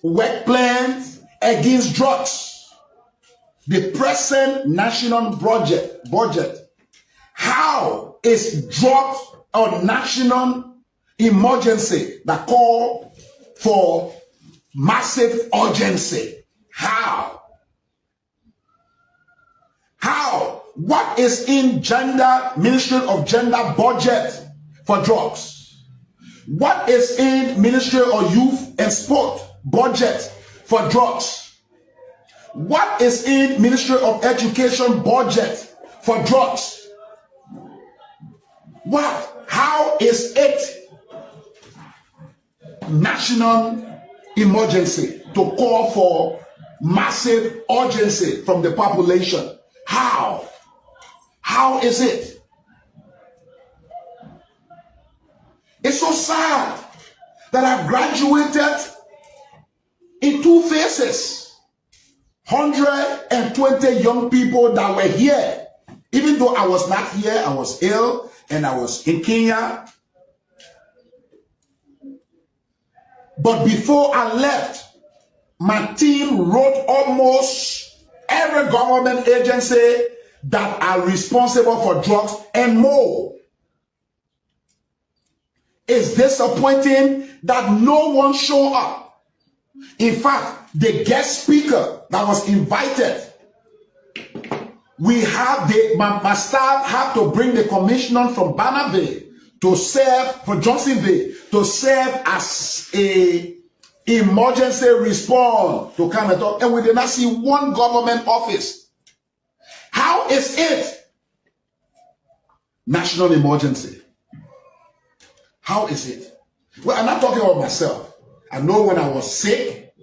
work plans against drugs. The present national budget. How is drugs a national emergency that call for massive urgency? How? What is in Ministry of Gender budget for drugs? What is in Ministry of Youth and Sport budget for drugs? What is in Ministry of Education budget for drugs? What? How is it national emergency to call for massive urgency from the population? How? How is it? It's so sad that I graduated in 2 phases. 120 young people that were here. Even though I was not here, I was ill and I was in Kenya. But before I left, my team wrote almost every government agency that are responsible for drugs and more. It's disappointing that no one showed up. In fact, the guest speaker that was invited, my staff had to bring the commissioner from Bannerville to serve for Johnsonville to serve as a emergency response to come and talk, and we did not see one government office. How is it national emergency? How is it? Well, I'm not talking about myself. I know when I was sick,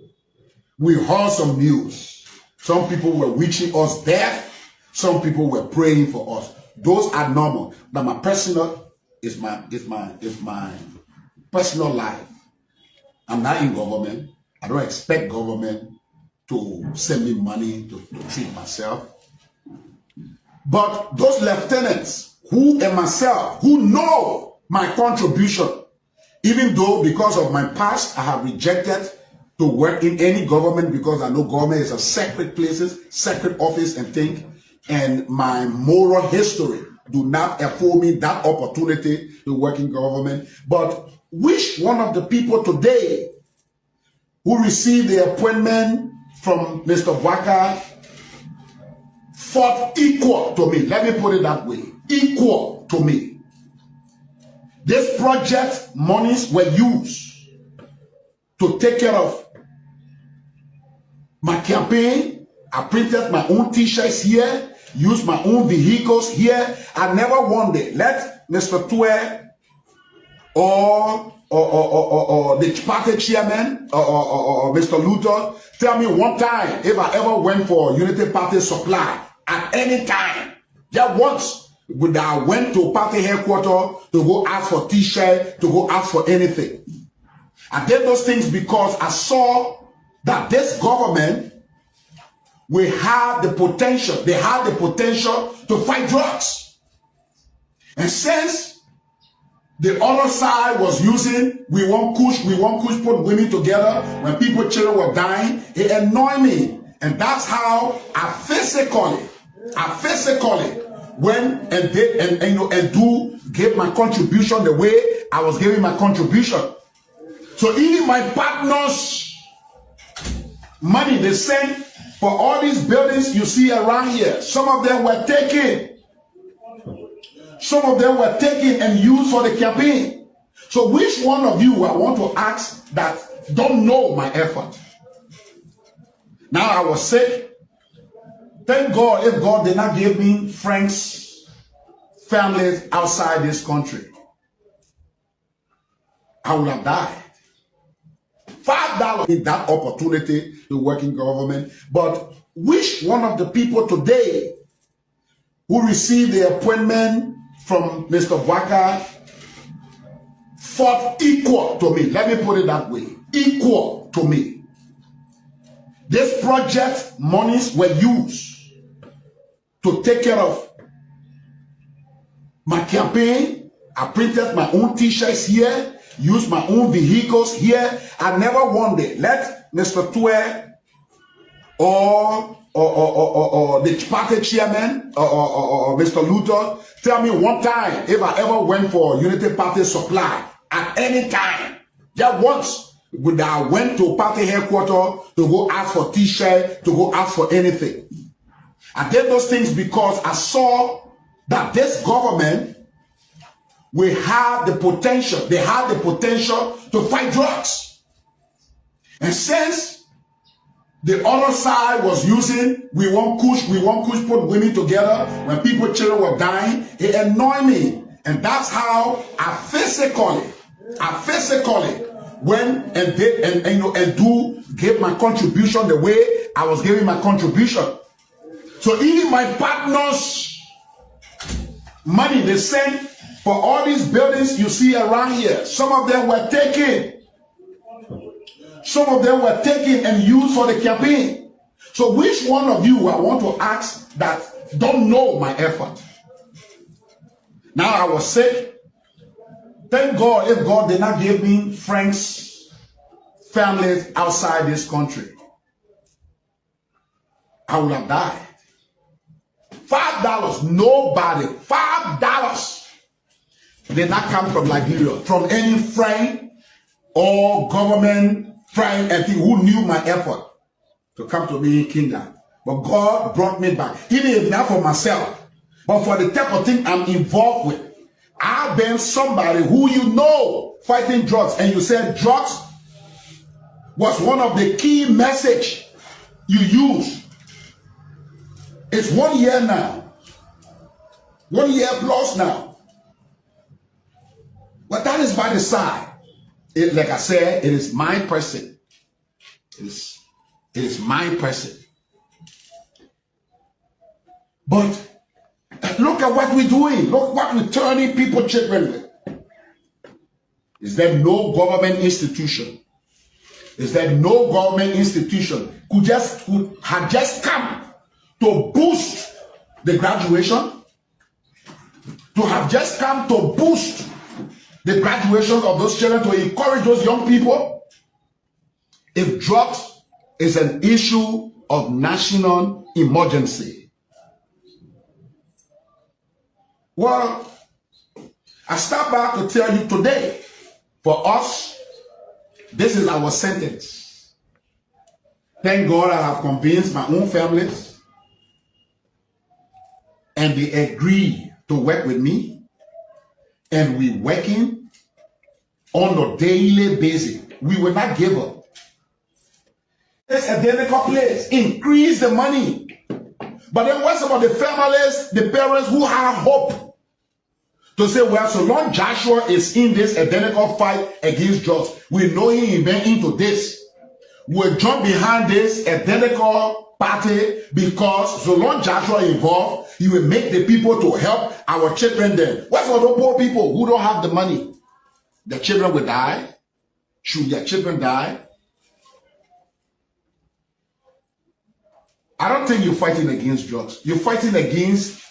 we heard some news. Some people were wishing us death. Some people were praying for us. Those are normal. But my personal is my personal life. I'm not in government. I don't expect government to send me money to treat myself. But those lieutenants who and myself who know my contribution, even though because of my past I have rejected to work in any government because I know government is a sacred places, sacred office and thing, and my moral history do not afford me that opportunity to work in government. But which one of the people today who received the appointment from Mr. Waka fought equal to me? Let me put it that way. Equal to me. This project monies were used to take care of my campaign. I printed my own t-shirts here, used my own vehicles here. I never wanted let Mr. Tue or the party chairman or Mr. Luther tell me one time if I ever went for Unity Party supply at any time. Just once when I went to party headquarters to go ask for t-shirt, to go ask for anything. I did those things because I saw that this government we have the potential. They have the potential to fight drugs. And since the other side was using, we want push, put women together. When children were dying, it annoyed me. And that's how I physically went and did and do give my contribution the way I was giving my contribution. So even my partners' money they sent for all these buildings you see around here, some of them were taken. Some of them were taken and used for the campaign. So which one of you I want to ask that don't know my effort? Now I was sick. Thank God if God did not give me friends, families outside this country, I would have died. $5 in that opportunity to work in government. But which one of the people today who received the appointment from Mr. Waka fought equal to me? Let me put it that way. Equal to me. This project monies were used to take care of my campaign. I printed my own t-shirts here, used my own vehicles here. I never wanted let Mr. Tue or the party chairman or Mr. Luther, tell me one time if I ever went for Unity Party supply at any time. Just once, when I went to party headquarters to go ask for t-shirt, to go ask for anything. I did those things because I saw that this government will have the potential. They have the potential to fight drugs. And since the other side was using, we want push, put women together. When people, children were dying, it annoyed me. And that's how I physically went and did and do give my contribution the way I was giving my contribution. So even my partners' money they sent for all these buildings you see around here, some of them were taken. Some of them were taken and used for the campaign. So which one of you I want to ask that don't know my effort? Now I was sick. Thank God if God did not give me friends, families outside this country, I would have died. $5, nobody, $5 did not come from Liberia, from any friend or government friend and people who knew my effort to come to me in Kingdom. But God brought me back, even if not for myself, but for the type of thing I'm involved with. I've been somebody who you know fighting drugs, and you said drugs was one of the key message you use. It's 1 year now. 1 year plus now. But that is by the side. Like I said, it is my person. It is my person. But look at what we're doing. Look what we're turning people children with. Is there no government institution? Is there no government institution could have just come to boost the graduation? To have just come to boost the graduation of those children, to encourage those young people? If drugs is an issue of national emergency, well, I stop back to tell you today, for us, this is our sentence. Thank God I have convinced my own families, and they agree to work with me, and we working on a daily basis. We will not give up. It's a difficult place. Increase the money. But then what's about the families, the parents who have hope to say, well, so long Joshua is in this identical fight against drugs, we know he went into this. We'll jump behind this identical party because so long Joshua involved, he will make the people to help our children then. What's about the poor people who don't have the money? The children will die. Should their children die? I don't think you're fighting against drugs. You're fighting against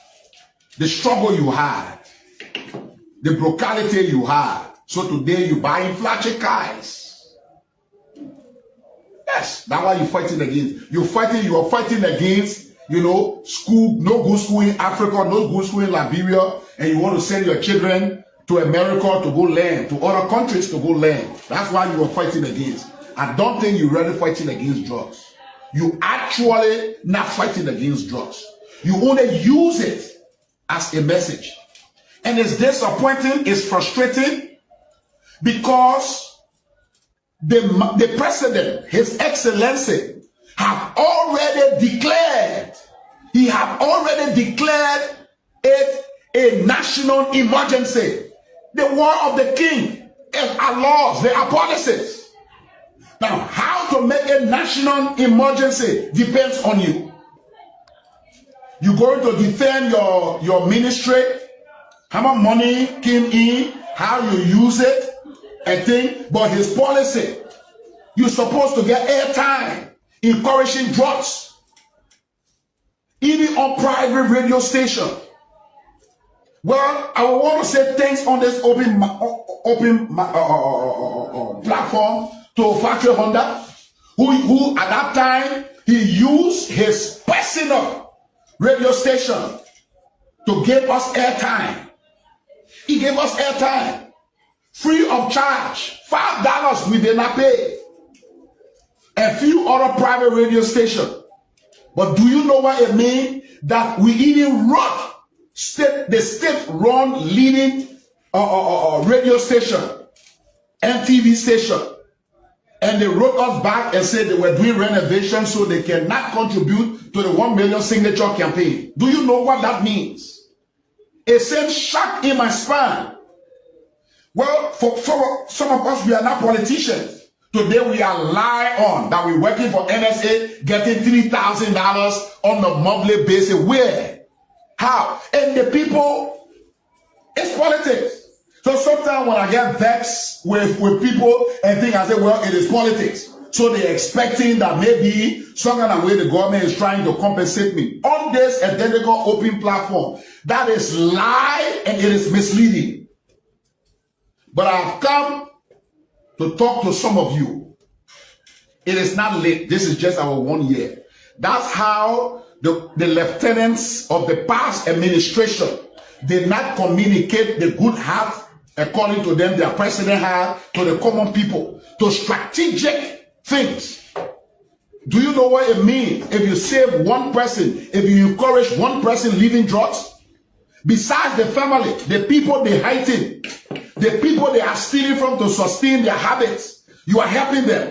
the struggle you had, the brutality you had. So today you're buying flashy cars. Yes, that's why you're fighting against. You are fighting against, school, no good school in Africa, no good school in Liberia, and you want to send your children to America to go learn, to other countries to go learn. That's why you are fighting against. I don't think you're really fighting against drugs. You actually not fighting against drugs. You only use it as a message. And it's disappointing, it's frustrating, because the president, His Excellency, have already declared, he have already declared it a national emergency. The war of the king are laws, they are policies. Now, how to make a national emergency depends on you. You're going to defend your ministry, how much money came in, how you use it, and thing, but his policy, you're supposed to get airtime, encouraging drugs, even on private radio station. Well, I want to say thanks on this open platform to Factory Honda, who at that time, he used his personal radio station to give us airtime. He gave us airtime, free of charge. $5 we did not pay. A few other private radio stations. But do you know what it means? That we even wrote the state-run leading radio station and TV station. And they wrote us back and said they were doing renovations so they cannot contribute to the 1 million signature campaign. Do you know what that means? It sent shock in my spine. Well, for some of us, we are not politicians. Today we are lying on that we're working for NSA, getting $3,000 on a monthly basis. Where? How? And the people, it's politics. So sometimes when I get vexed with people and think, I say, well, it is politics. So they're expecting that maybe some kind of way the government is trying to compensate me. On this identical open platform, that is lie and it is misleading. But I've come to talk to some of you. It is not late. This is just our 1 year. That's how the lieutenants of the past administration did not communicate the good heart, according to them, their president had, to the common people, to strategic things. Do you know what it means if you save one person, if you encourage one person leaving drugs? Besides the family, the people they hiding, the people they are stealing from to sustain their habits, you are helping them.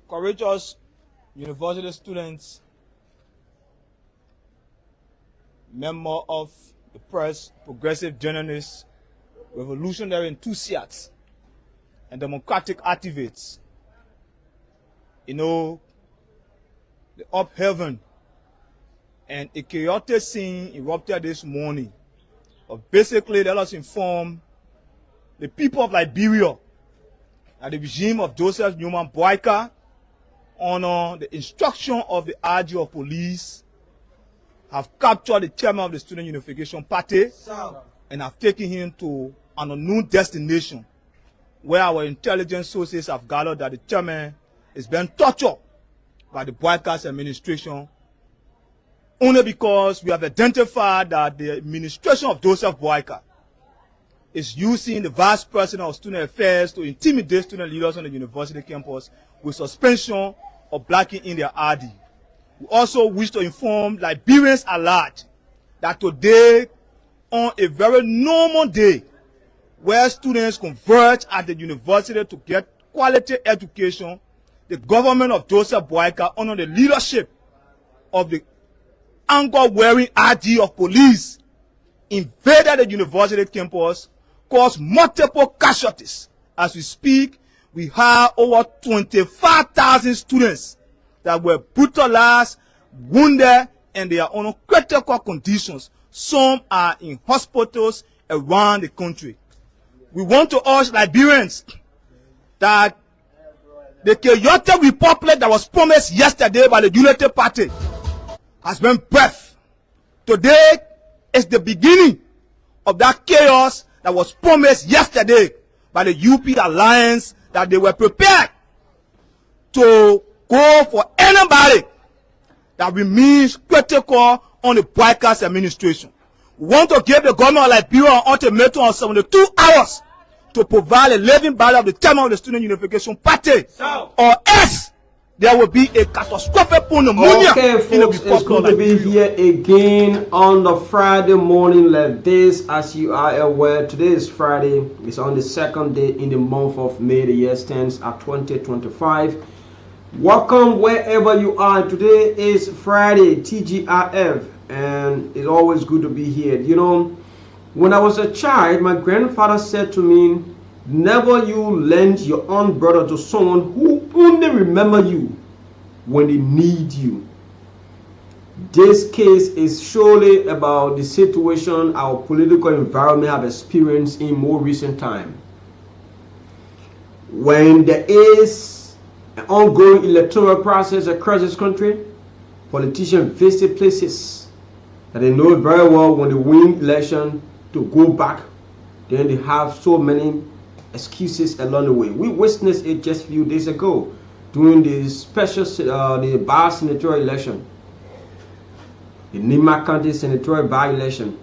Courageous university students, member of the press, progressive journalists, revolutionary enthusiasts, and democratic activists. You know, the up heaven and a chaotic scene erupted this morning. But basically, let us inform the people of Liberia that the regime of Joseph Newman Boyka, on the instruction of the RG of police, have captured the chairman of the Student Unification Party and have taken him to an unknown destination where our intelligence sources have gathered that the chairman is being tortured by the Boyka's administration, only because we have identified that the administration of Joseph Boyka is using the vice president of student affairs to intimidate student leaders on the university campus with suspension or blocking in their RD. We also wish to inform Liberians at large that today, on a very normal day, where students converge at the university to get quality education, the government of Joseph Boyka, under the leadership of the anchor-wearing IG of police, invaded the university campus, caused multiple casualties. As we speak, we have over 25,000 students that were brutalized, wounded, and they are under critical conditions. Some are in hospitals around the country. We want to urge Liberians that the chaotic republic that was promised yesterday by the Unity Party has been birthed. Today is the beginning of that chaos that was promised yesterday by the UP Alliance, that they were prepared to go for anybody that remains critical on the Boyka's administration. We want to give the government of Liberia an ultimatum of 72 hours to provide a living ballot of the chairman of the Student Unification Party, or else there will be a catastrophic pneumonia in the Republic. It's good to be here again on the Friday morning like this. As you are aware, today is Friday. It's on the second day in the month of May. The year stands at 2025. Welcome wherever you are. Today is Friday, TGIF, and it's always good to be here. You know, when I was a child, my grandfather said to me, never you lend your own brother to someone who only remember you when they need you. This case is surely about the situation our political environment have experienced in more recent time. When there is an ongoing electoral process across this country, politicians visit places that they know very well when they win election to go back, then they have so many excuses along the way. We witnessed it just a few days ago during the special the by-senatorial election, the Nima County senatorial by-election.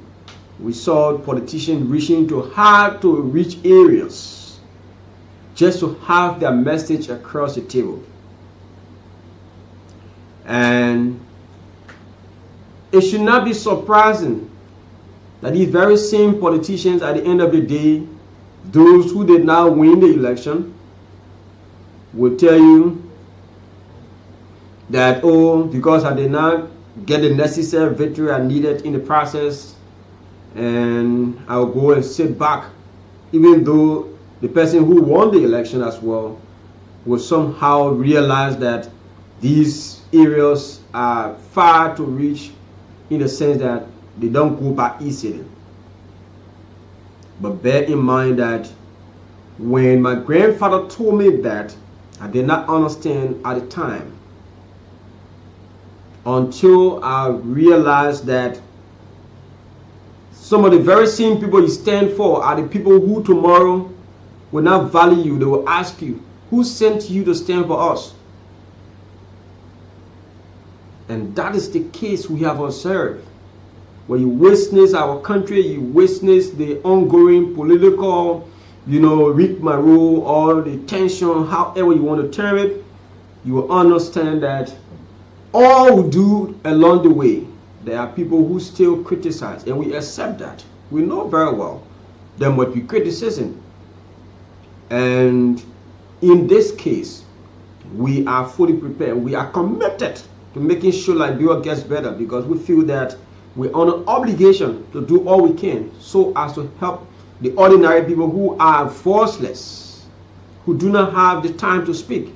We saw politicians reaching to hard to reach areas just to have their message across the table. And it should not be surprising that these very same politicians at the end of the day, those who did not win the election, will tell you that, oh, because I did not get the necessary victory I needed in the process, and I'll go and sit back, even though the person who won the election as well will somehow realize that these areas are far to reach, in the sense that they don't go back easily. But bear in mind that when my grandfather told me that, I did not understand at the time, until I realized that some of the very same people you stand for are the people who tomorrow will not value you. They will ask you, who sent you to stand for us? And that is the case we have observed. When you witness our country, you witness the ongoing political, rigmarole or the tension, however you want to term it, you will understand that all we do along the way, there are people who still criticize, and we accept that. We know very well there might be criticism. And in this case, we are fully prepared. We are committed to making sure Liberia gets better, because we feel that we're on an obligation to do all we can so as to help the ordinary people who are voiceless, who do not have the time to speak,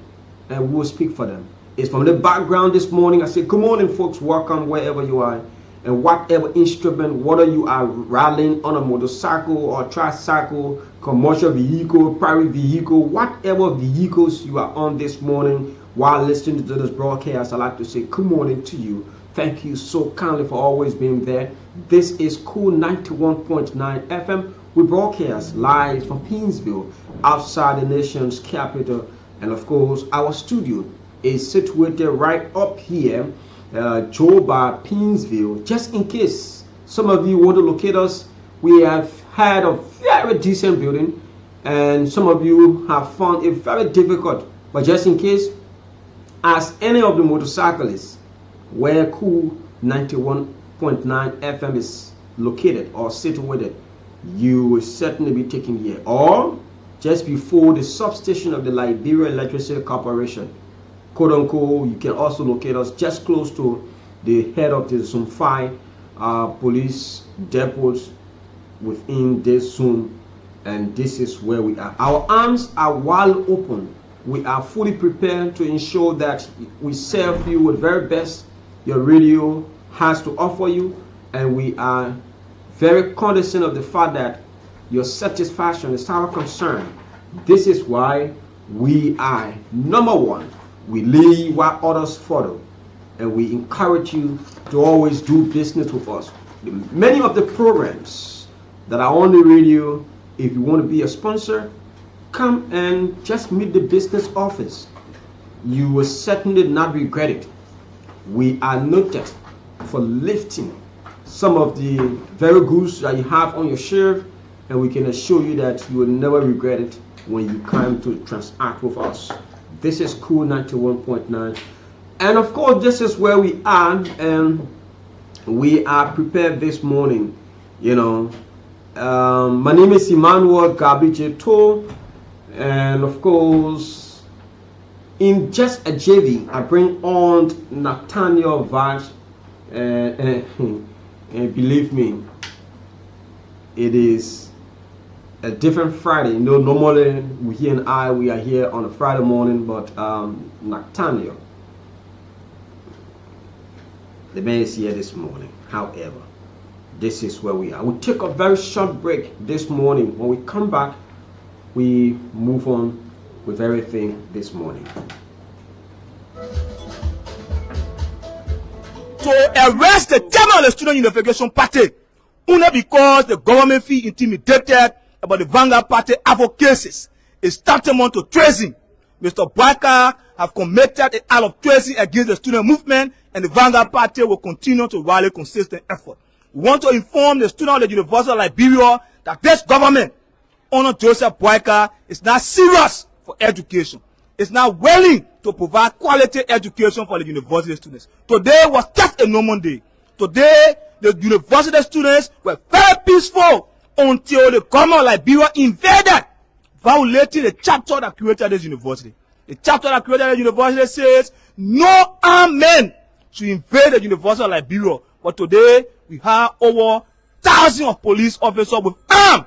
and we will speak for them. It's from the background this morning. I say, good morning, folks. Welcome wherever you are, and whatever instrument, whether you are riding on a motorcycle or tricycle, commercial vehicle, private vehicle, whatever vehicles you are on this morning while listening to this broadcast, I'd like to say good morning to you. Thank you so kindly for always being there. This is Kool 91.9 FM. We broadcast live from Painesville, outside the nation's capital. And of course, our studio is situated right up here, Joba, Painesville. Just in case some of you want to locate us, we have had a very decent building, and some of you have found it very difficult. But just in case, ask any of the motorcyclists where Kool 91.9 FM is located or situated, you will certainly be taken here. Or just before the substation of the Liberia Electricity Corporation, quote unquote, you can also locate us just close to the head of the Zumfai police depots within this zone, and this is where we are. Our arms are wide open. We are fully prepared to ensure that we serve you with the very best your radio has to offer you, and we are very cognizant of the fact that your satisfaction is our concern. This is why we are number one. We lead while others follow, and we encourage you to always do business with us. Many of the programs that are on the radio, if you want to be a sponsor, come and just meet the business office. You will certainly not regret it. We are noted for lifting some of the very goods that you have on your shelf, and we can assure you that you will never regret it when you come to transact with us. This is Kool 91.9, and of course this is where we are, and we are prepared this morning. You know, my name is Emmanuel Gabijeto, and of course in just a JV I bring on Nathaniel Vash, and believe me, it is a different Friday. You know, normally we are here on a Friday morning, but Nathaniel, the man, is here this morning. However, this is where we are. We take a very short break this morning. When we come back, we move on with everything this morning. To arrest the chairman of the Student Unification Party, only because the government feel intimidated about the Vanguard Party advocacies, is tantamount to treason. Mr. Boyka have committed an act of treason against the student movement, and the Vanguard Party will continue to rally consistent effort. We want to inform the students of the University of Liberia that this government, under Joseph Boyka, is not serious for education. It's not willing to provide quality education for the university students. Today was just a normal day. Today, the university students were very peaceful until the government of Liberia invaded, violating the chapter that created this university. The chapter that created the university says no armed men should invade the University of Liberia. But today, we have over thousands of police officers with arms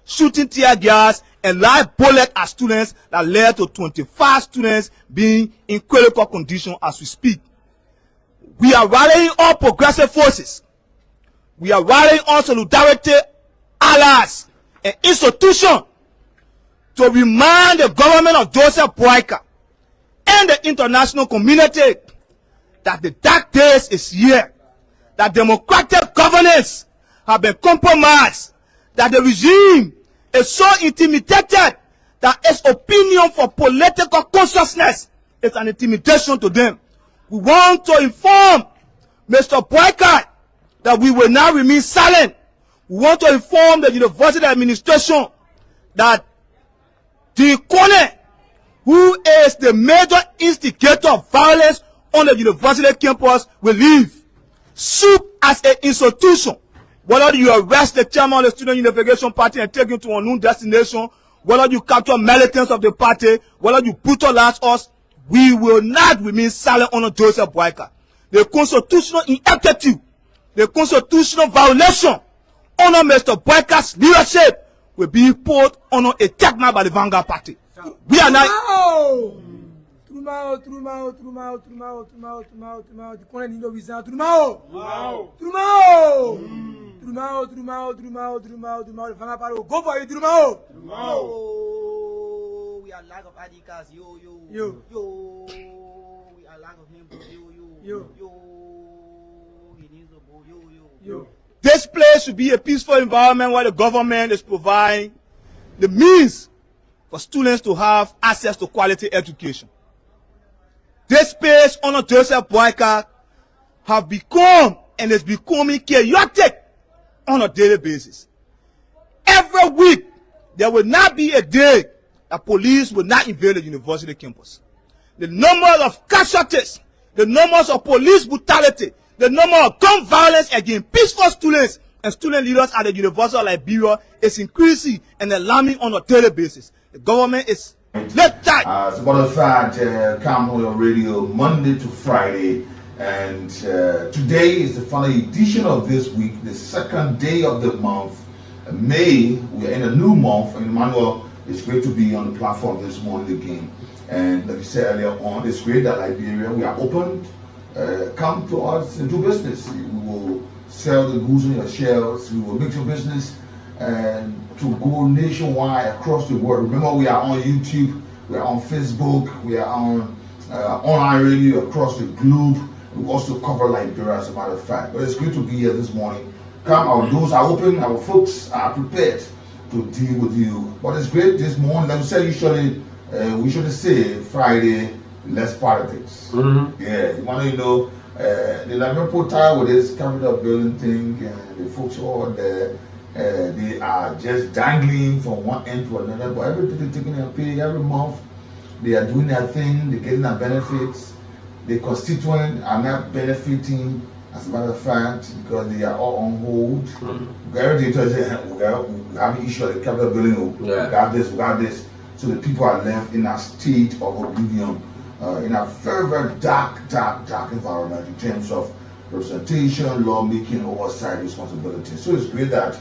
shooting tear gas and live bullets at students that led to 25 students being in critical condition as we speak. We are rallying all progressive forces. We are rallying all solidarity allies and institutions to remind the government of Joseph Boyka and the international community that the dark days is here, that democratic governance have been compromised, that the regime is so intimidated that its opinion for political consciousness is an intimidation to them. We want to inform Mr. Boyka that we will not remain silent. We want to inform the university administration that the Kool, who is the major instigator of violence on the university campus, will leave. SUP as an institution, whether you arrest the chairman of the Student Unification Party and take him to a new destination, whether you capture militants of the party, whether you brutalize us, we will not remain silent on Joseph Boyka. The constitutional ineptitude, the constitutional violation under Mr. Boyka's leadership will be put under attack now by the Vanguard Party. We are not. Go for it, Trumao. We are lack of advocates, yo. We are lack of him, yo. He needs to go, yo. This place should be a peaceful environment where the government is providing the means for students to have access to quality education. This space under Joseph Boyka have become and is becoming chaotic on a daily basis. Every week, there will not be a day that police will not invade the university campus. The number of casualties the numbers of police brutality, the number of gun violence against peaceful students and student leaders at the University of Liberia is increasing and alarming on a daily basis. The government is let that. As a matter of fact, come on your radio Monday to Friday, and today is the final edition of this week, the second day of the month, May. We are in a new month, and Emmanuel, it's great to be on the platform this morning again. And like you said earlier on, it's great that Liberia, we are open. Come to us and do business. We will sell the goods on your shelves. We will make your business and to go nationwide across the world. Remember, we are on YouTube, we are on Facebook, we are on online radio across the globe. We also cover Liberia, as a matter of fact. But it's great to be here this morning. Come, our doors are open, our folks are prepared to deal with you. But it's great this morning. Like we said, we should say Friday, less politics. Yeah, you want to know, the Liberia put tired with this capital building thing, and the folks all there. They are just dangling from one end to another, but everything they're taking their pay every month. They are doing their thing, they're getting their benefits. The constituents are not benefiting, as a matter of fact, because they are all on hold. Everything tells you, we have an issue at the capital building, we got this. So the people are left in a state of oblivion, in a very, very dark environment in terms of representation, lawmaking, oversight, responsibility. So it's great that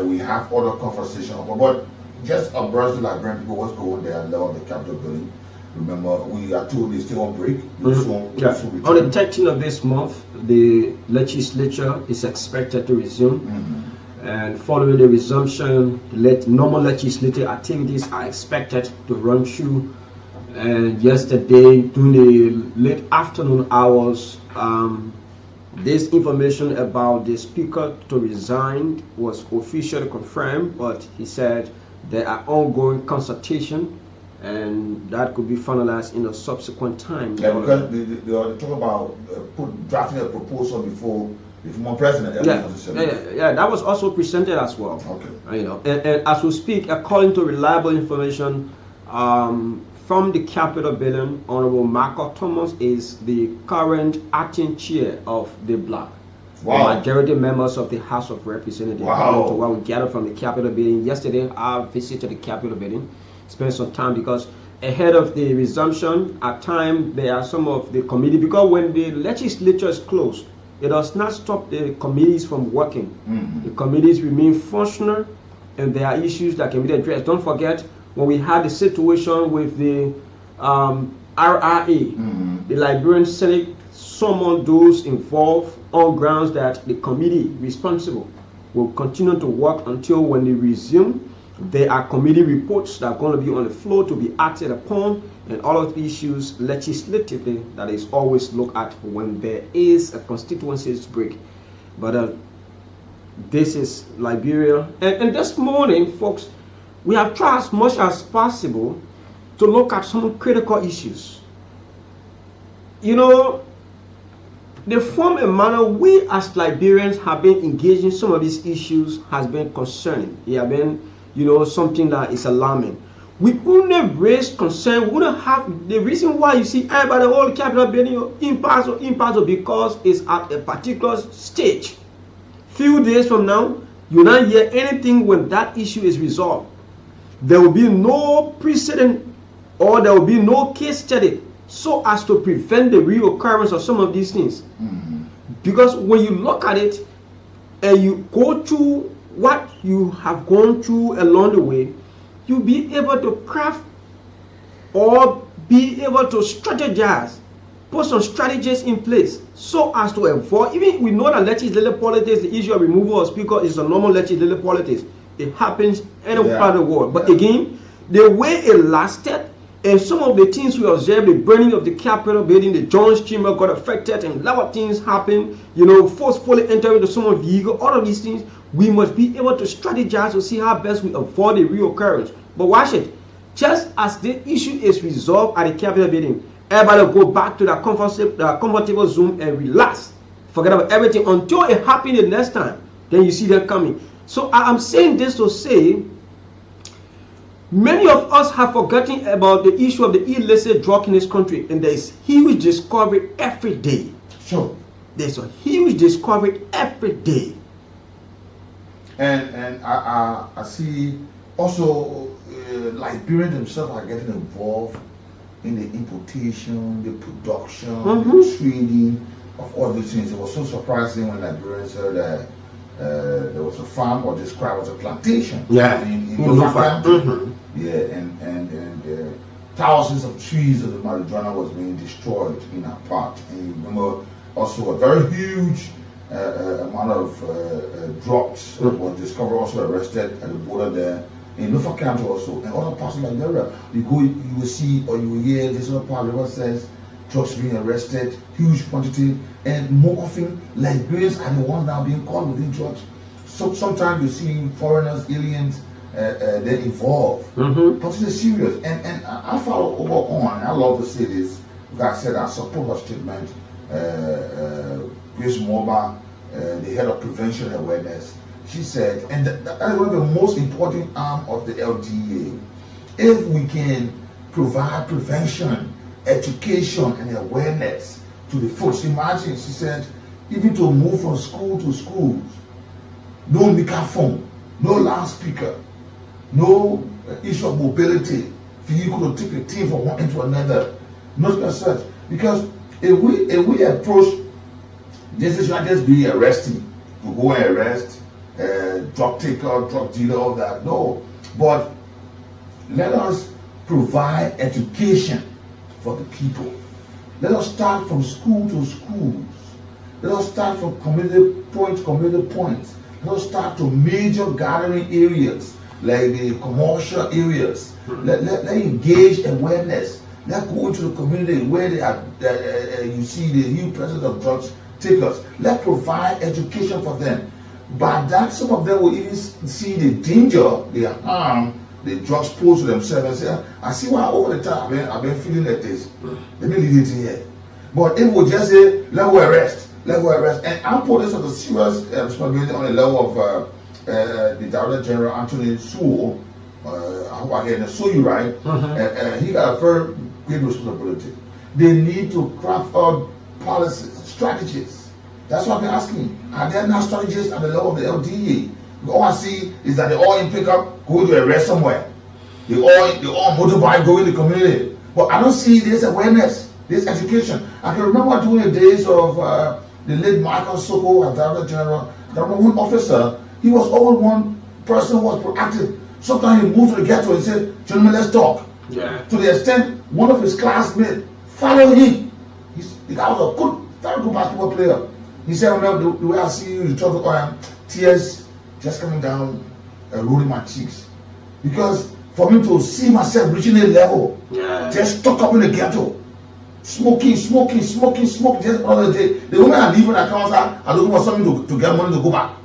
we have other conversations, but just abreast the Liberian people, what's going there at the level of the Capitol building. Remember, we are told they still on break. On the 13th of this month, the legislature is expected to resume. And following the resumption, normal legislative activities are expected to run through. And yesterday, during the late afternoon hours, this information about the speaker to resign was officially confirmed, but he said there are ongoing consultation and that could be finalized in a subsequent time. Yeah, because they talk about drafting a proposal before the former president. Yeah, that was also presented as well. Okay. You know, and as we speak, according to reliable information from the Capitol building, Honorable Marco Thomas is the current acting chair of the bloc. Wow. The majority members of the House of Representatives. Wow. To what we gathered from the Capitol building yesterday, I visited the Capitol building, spent some time because ahead of the resumption, at times there are some of the committee, because when the legislature is closed, it does not stop the committees from working. The committees remain functional, and there are issues that can be addressed. Don't forget, when we had the situation with the RRA, the Liberian Senate summoned those involved on grounds that the committee responsible will continue to work until when they resume. There are committee reports that are going to be on the floor to be acted upon, and all of the issues legislatively that is always looked at when there is a constituencies break. But this is Liberia, and this morning, folks, we have tried as much as possible to look at some critical issues. You know, the form and manner we as Liberians have been engaging in some of these issues has been concerning. It has been, you know, something that is alarming. We wouldn't raise concern, we wouldn't have the reason why you see everybody all the Capitol building impasse because it's at a particular stage. Few days from now, you not hear anything when that issue is resolved. There will be no precedent or there will be no case study so as to prevent the reoccurrence of some of these things. Because when you look at it and you go through what you have gone through along the way, you'll be able to craft or be able to strategize, put some strategies in place so as to avoid, even we know that legislative politics, the issue of removal of speaker is a normal legislative politics. It happens anywhere part of the world. But again, the way it lasted and some of the things we observed, the burning of the Capitol building, the Jones chamber got affected, and a lot of things happened, you know, forcefully entering into some of the vehicle, all of these things, we must be able to strategize to see how best we avoid the reoccurrence. But watch it, just as the issue is resolved at the Capitol building, everybody go back to that comfortable Zoom and relax. Forget about everything until it happens the next time. Then you see them coming. So I'm saying this to say, Many of us have forgotten about the issue of the illicit drug in this country, and there is huge discovery every day. Sure. There's a huge discovery every day. And I see also Liberians themselves are getting involved in the importation, the production, the trading of all these things. It was so surprising when Liberians heard that there was a farm or described as a plantation. Yeah. In Yeah, and thousands of trees of the marijuana was being destroyed in that part. And you remember also a very huge amount of drugs was discovered, also arrested at the border there in Lufa County also, and other parts of Nigeria. You go, you will see or you will hear this other part of the river says drugs being arrested, huge quantity, and more often Liberians are the ones that are being caught with these drugs. So sometimes you see foreigners, aliens, they're involved. But it's serious, and I follow over on. I love to say this because I said I support her statement. Grace Moba, the head of prevention and awareness, she said, and that is one of the most important arm of the LDA. If we can provide prevention, education, and awareness to the folks, imagine, she said, even to move from school to school, no microphone, no loudspeaker, no issue of mobility, vehicle to take a team from one end to another, nothing as such. Because if we approach this, is not just be arresting, to go and arrest drug taker, drug dealer, all that. No, but let us provide education for the people. Let us start from school to schools. Let us start from community points. Let us start to major gathering areas like the commercial areas. Let engage awareness. Let go into the community where they are. You see the new presence of drugs takers. Let provide education for them. By that, some of them will even see the danger, the harm the drugs pose to themselves and say, I see why over the time I've been feeling like this. Let me leave it here. But if we just say, let go arrest, and I put this as a serious responsibility on the level of the Director General Anthony Sewell, I hope I hear so you right, he got a very great responsibility. They need to craft out policies, strategies. That's what I've been asking. Are there not strategies at the level of the LDA? All I see is that they all in pickup go to arrest somewhere. They all motorbike go in the community. But I don't see this awareness, this education. I can remember during the days of the late Michael Soko as Director General. I remember one officer, he was always one person who was proactive. Sometimes he moved to the ghetto and said, gentlemen, let's talk. Yeah. To the extent one of his classmates followed him. The guy was a good, very good basketball player. He said, remember, the way I see you talk about tears just coming down, rolling my cheeks. Because for me to see myself reaching a level, just stuck up in the ghetto, smoking, just another day. The women are leaving the accounts are looking for something to get money to go back.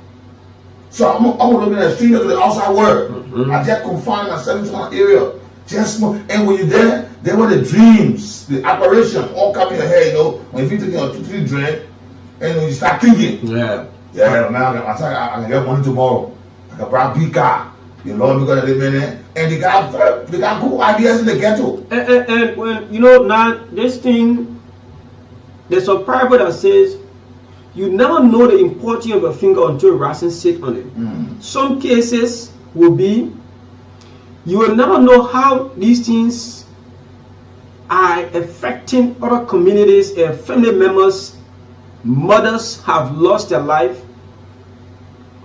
So I'm looking at the street to the outside world. I just confined myself into an area, just smoke. And when you're there were the dreams, the apparition all come in your head, when you take your 2-3 drink, and when you start thinking, man, I can get money tomorrow. I can buy a big car. You know, because of the minute. And they got good ideas in the ghetto. And when now this thing, there's a parable that says, you never know the importance of a finger until a rascal sit on it. Some cases will be, you will never know how these things are affecting other communities and family members. Mothers have lost their life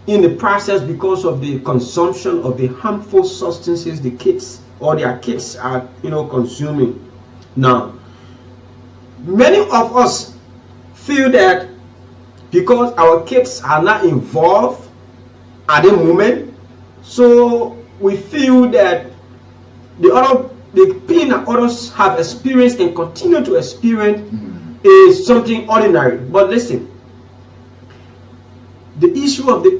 in the process because of the consumption of the harmful substances the kids or their kids are consuming. Now, many of us feel that because our kids are not involved at the moment, so we feel that the pain that others have experienced and continue to experience is something ordinary. But listen, the issue of the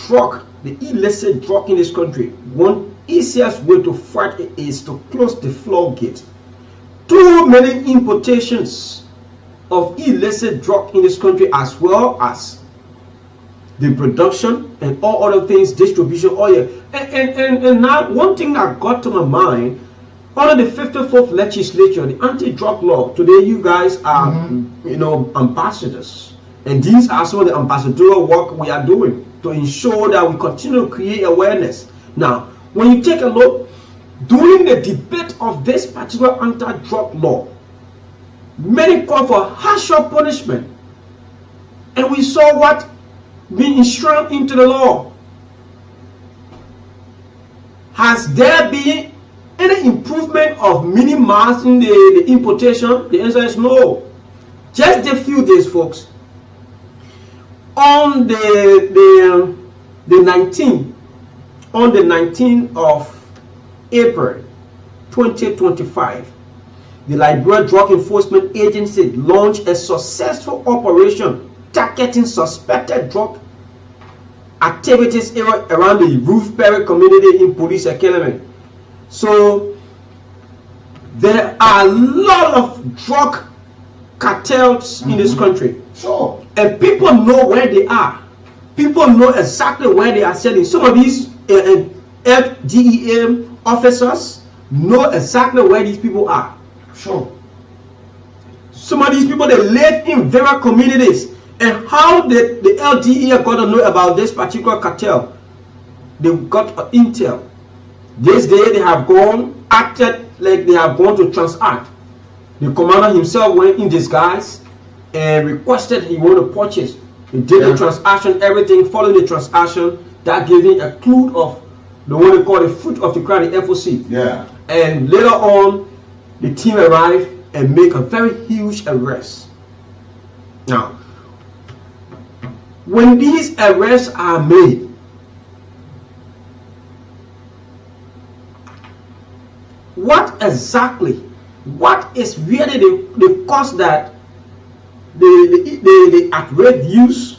drug, the illicit drug in this country, one easiest way to fight it is to close the floodgate. Too many importations of illicit drug in this country, as well as the production and all other things, distribution, oh yeah. And now one thing that got to my mind, under the 54th legislature, the anti-drug law, today you guys are, ambassadors. And these are some of the ambassadorial work we are doing to ensure that we continue to create awareness. Now, when you take a look, during the debate of this particular anti-drug law, many call for harsher punishment. And we saw what being enshrined into the law. Has there been any improvement of minimizing the importation? The answer is no. Just a few days, folks. On the 19th of April 2025, the Liberia Drug Enforcement Agency launched a successful operation targeting suspected drug activities around the Roofberry community in Police Academy. So there are a lot of drug cartels in this country. Sure. And people know where they are. People know exactly where they are selling. Some of these FDEM officers know exactly where these people are. Sure. Some of these people, they live in various communities. And how the LDE got to know about this particular cartel? They got intel. This day they have acted like they have gone to transact. The commander himself went in disguise and requested he want to purchase. He did the transaction, everything, following the transaction. That gave him a clue of the one they call the fruit of the crime, the FOC. Yeah. And later on, the team arrived and make a very huge arrest. Now, when these arrests are made, what is really the cause that the at-rate use,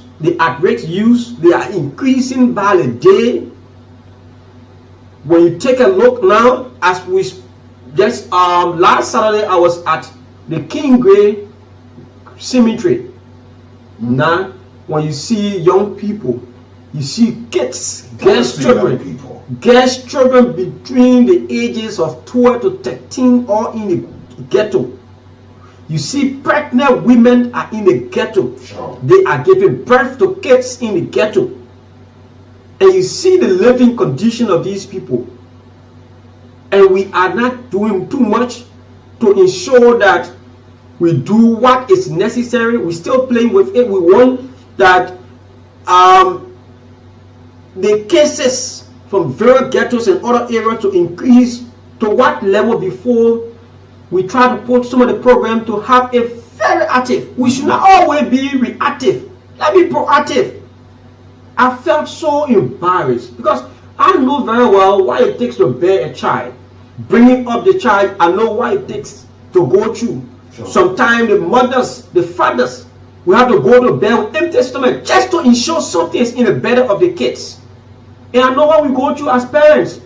they are increasing by the day? When you take a look now, as we just last Saturday I was at the King Gray Cemetery. Now, when you see young people, you see kids, girls, children between the ages of 12 to 13, all in the ghetto. You see pregnant women are in the ghetto. Sure. They are giving birth to kids in the ghetto. And you see the living condition of these people. And we are not doing too much to ensure that we do what is necessary. We're still playing with it. We want that the cases from various ghettos and other areas to increase to what level before we try to put some of the program to have a very active. We should not always be reactive. Let's be proactive. I felt so embarrassed because I know very well what it takes to bear a child. Bringing up the child, I know what it takes to go through. Sure. Sometimes the mothers, the fathers, we have to go to bed with empty stomach just to ensure something is in the belly of the kids. And I know what we go through as parents.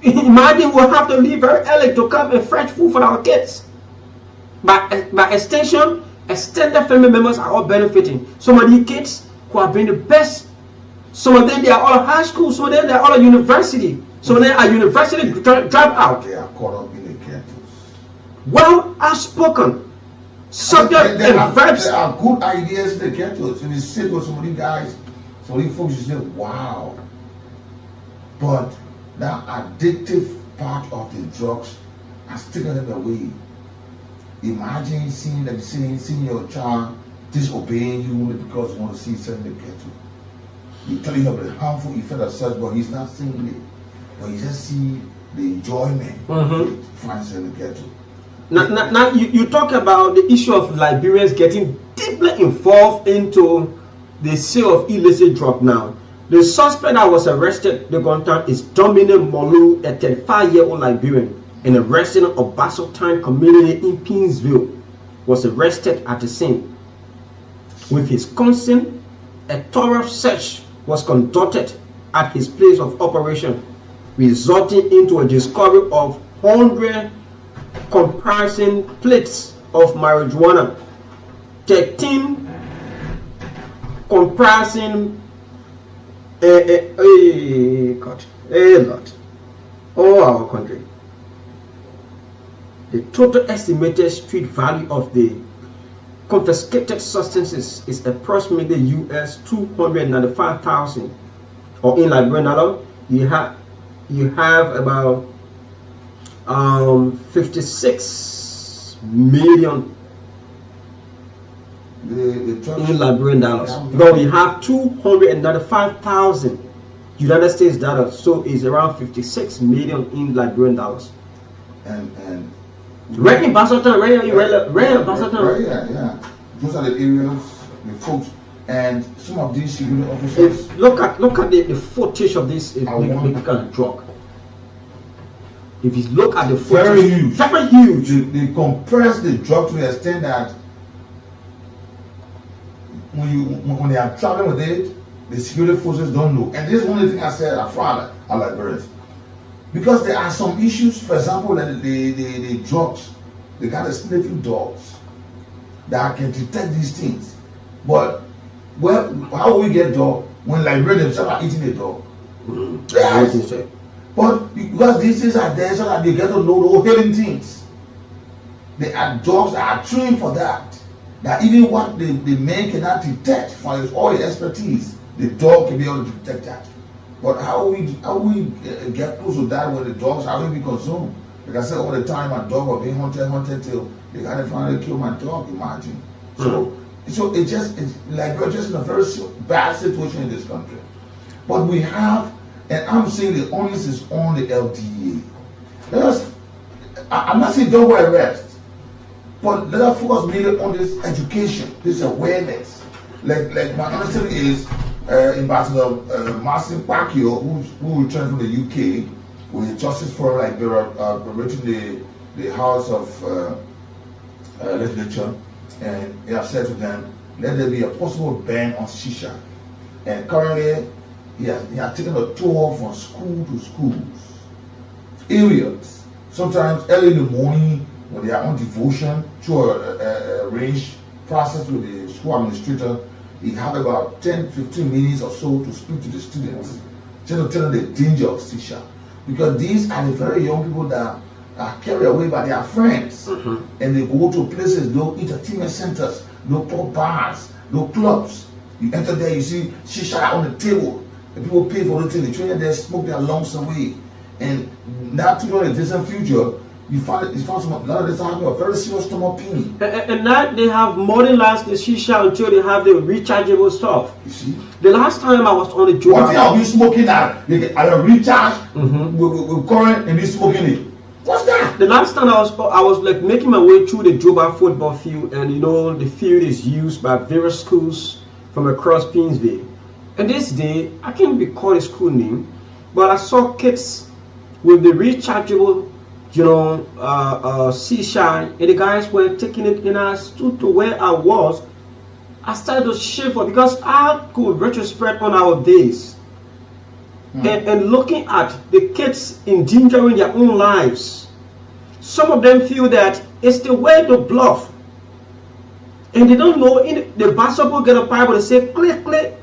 Imagine we'll have to leave very early to come and fetch food for our kids. By extension, extended family members are all benefiting. Some of these kids who have been the best, some of them they are all high school, some of them they are all at university. Some of them are university drop out. They are caught up in the ghettos. Well outspoken. Subject and verbs. There are good ideas in the ghettos. And you sit with some of these guys, some of these folks, you say, wow. But that addictive part of the drugs has taken them away. Imagine seeing your child disobeying you only because you want to see something in the ghetto. You tell him about the harmful effect of such, but he's not seeing it. But you just see the enjoyment he finds in the ghetto. Now you talk about the issue of Liberians getting deeply involved into the sale of illicit drug now. The suspect that was arrested, the gunman, is Dominic Molu, a 35-year-old Liberian, and a resident of Basseltown community in Pinsville, was arrested at the scene. With his consent, a thorough search was conducted at his place of operation, resulting into a discovery of 100 comprising plates of marijuana, 13 comprising God, Lord, all our country. The total estimated street value of the confiscated substances is approximately US 295,000, or in Liberian dollar, you have about 56 million in Liberian dollars. Because we have 295,000 United States dollars, so it's around 56 million in Liberian dollars. And Right in Basatan, right in Basatan. Right, yeah. Those are the areas, the folks, and some of these security officers. Look at the footage of this kind of drug. If you look at the footage, very huge. They compress the drug to the extent that when they are traveling with it, the security forces don't know. And this is one of the things I said at Friday at Liberians. Because there are some issues, for example, that the drugs, they got the sniffing dogs that can detect these things. But how will we get dog when Liberians themselves are eating a dog? Yes. But because these things are there so that they get to know the whole hidden things. There are dogs that are trained for that. That even what the man cannot detect for his all his expertise, the dog can be able to detect that. But how we get close to that when the dogs are going to be consumed? Like I said all the time, my dog was being hunted till they got to finally kill my dog. Imagine. So it's like we're just in a very bad situation in this country. But we have, and I'm saying the onus is on the LDA. I'm not saying don't go arrest, but let us focus mainly on this education, this awareness. Like my understanding is. Ambassador Martin Pacquiao, who returned from the UK with Justice for Liberia, reaching the House of Legislature, and he has said to them, let there be a possible ban on shisha. And currently, he has taken a tour from school to schools, areas. Sometimes early in the morning, when they are on devotion, through a arranged process with the school administrator, he had about 10-15 minutes or so to speak to the students, just to tell them the danger of shisha. Because these are the very young people that are carried away by their friends. And they go to places, no entertainment centers, no pub bars, no clubs. You enter there, you see shisha on the table. And people pay for the thing, they train there, smoke their lungs away. And not too long in the distant future, you find a lot of this having a very serious stomach pain. And now they have modernized the shisha until they have the rechargeable stuff. You see? The last time I was on the job. What thing are you smoking at a recharge with current and be smoking it? What's that? The last time I was like making my way through the Juba football field, and you know the field is used by various schools from across Pinsville. And this day, I can't recall the school name, but I saw kids with the rechargeable shisha, and the guys were taking it, and I stood to where I was. I started to shiver because I could retrospect on our days and looking at the kids endangering their own lives. Some of them feel that it's the way to bluff, and they don't know. In the basketball get a Bible, they say click click,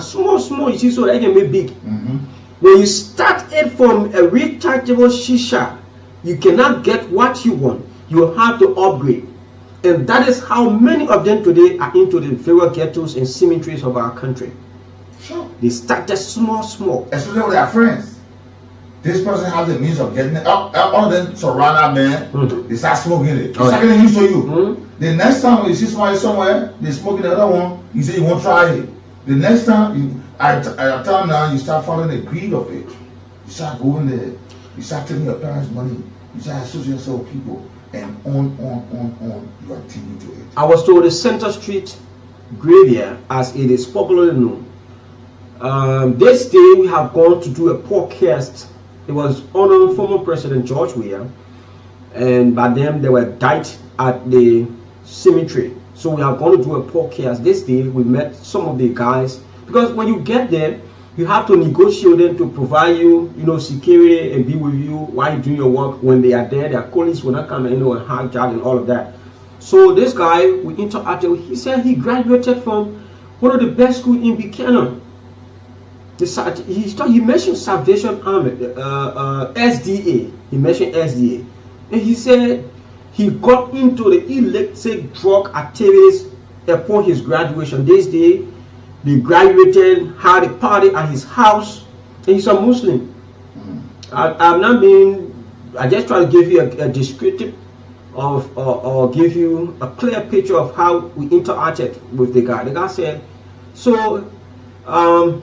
small, you see, so that it can be big. When you start it from a rechargeable shisha, you cannot get what you want. You have to upgrade. And that is how many of them today are into the various ghettos and cemeteries of our country. Sure. They started small. Especially with their friends. This person has the means of getting it. All of them surround that man. They start smoking it. They start getting used to you. The next time you see somebody somewhere, they smoking the other one, you say you won't try it. The next time, at a time now, you start following the greed of it. You start going there. You start taking your parents' money. You start associating yourself with people. And on, you are taking to it. I was told the Center Street graveyard, as it is popularly known. This day we have gone to do a podcast. It was honoring former President George Weah, and by them they were died at the cemetery. So we are going to do a podcast this day. We met some of the guys, because when you get there, you have to negotiate them to provide you, security and be with you while you do your work. When they are there, their colleagues will not come and hijack and all of that. So this guy we interacted with, he said he graduated from one of the best schools in Buchanan. He mentioned Salvation Army, SDA. He mentioned SDA, and he said he got into the illicit drug activities upon his graduation. This day, they graduated, had a party at his house, and he's a Muslim. I'm not being. I just try to give you a descriptive of, or give you a clear picture of how we interacted with the guy. The guy said, so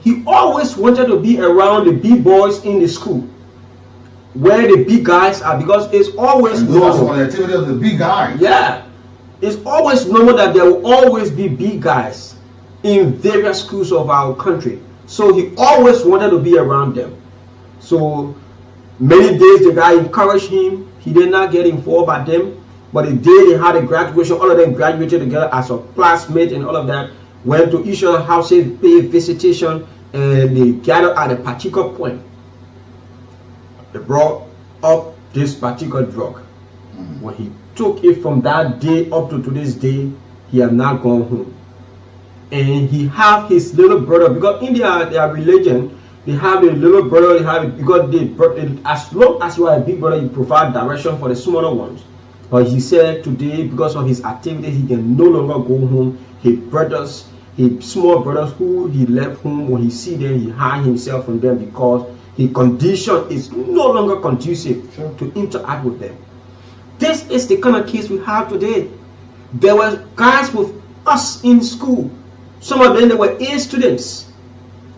he always wanted to be around the big boys in the school, where the big guys are, because it's always normal. The activity of the big guys. Yeah, it's always normal that there will always be big guys in various schools of our country. So he always wanted to be around them. So many days the guy encouraged him. He did not get involved by them, but the day they had a graduation, all of them graduated together as a classmate and all of that. Went to each other's houses, paid visitation, and they gathered at a particular point. They brought up this particular drug. When he took it from that day up to today's day, he has not gone home. And he have his little brother, because in their religion, they have a little brother, they have it because as long as you are a big brother, you provide direction for the smaller ones. But he said today, because of his activity, he can no longer go home. His small brothers who he left home, when he see them, he hide himself from them because his condition is no longer conducive to interact with them. This is the kind of case we have today. There were guys with us in school. Some of them, they were A students.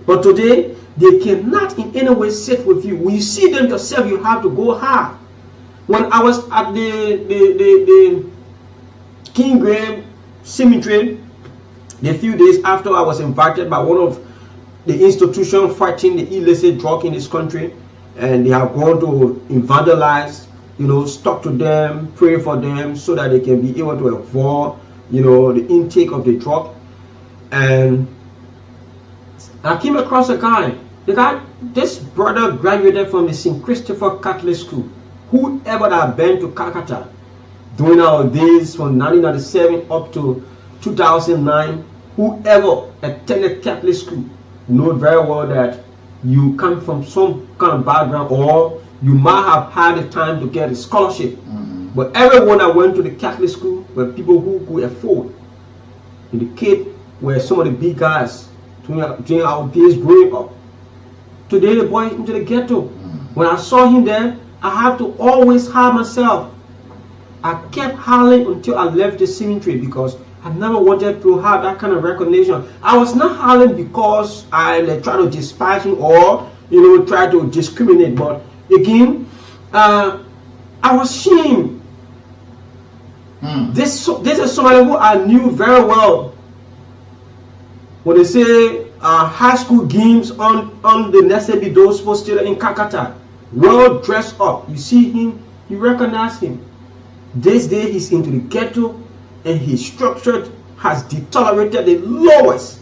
But today, they cannot in any way sit with you. When you see them yourself, you have to go hard. When I was at the King Graham Cemetery, a few days after, I was invited by one of the institutions fighting the illicit drug in this country, and they have gone to evangelize, talk to them, pray for them, so that they can be able to avoid, the intake of the drug. And I came across a guy. This brother graduated from the St. Christopher Catholic School. Whoever that had been to Calcutta during our days from 1997 up to 2009, whoever attended Catholic school know very well that you come from some kind of background, or you might have had the time to get a scholarship. But everyone that went to the Catholic school were people who could afford. And the kids were some of the big guys during our days growing up. Today the boy into the ghetto. When I saw him there, I have to always hide myself. I kept howling until I left the cemetery because I never wanted to have that kind of recognition. I was not howling because I try to despise him or try to discriminate. But again, I was ashamed. This is somebody who I knew very well. When they say high school games on the Nesebi Dospo Stadium in Calcutta, well dressed up, you see him, you recognize him. This day he's into the ghetto, and his structure has deteriorated the lowest.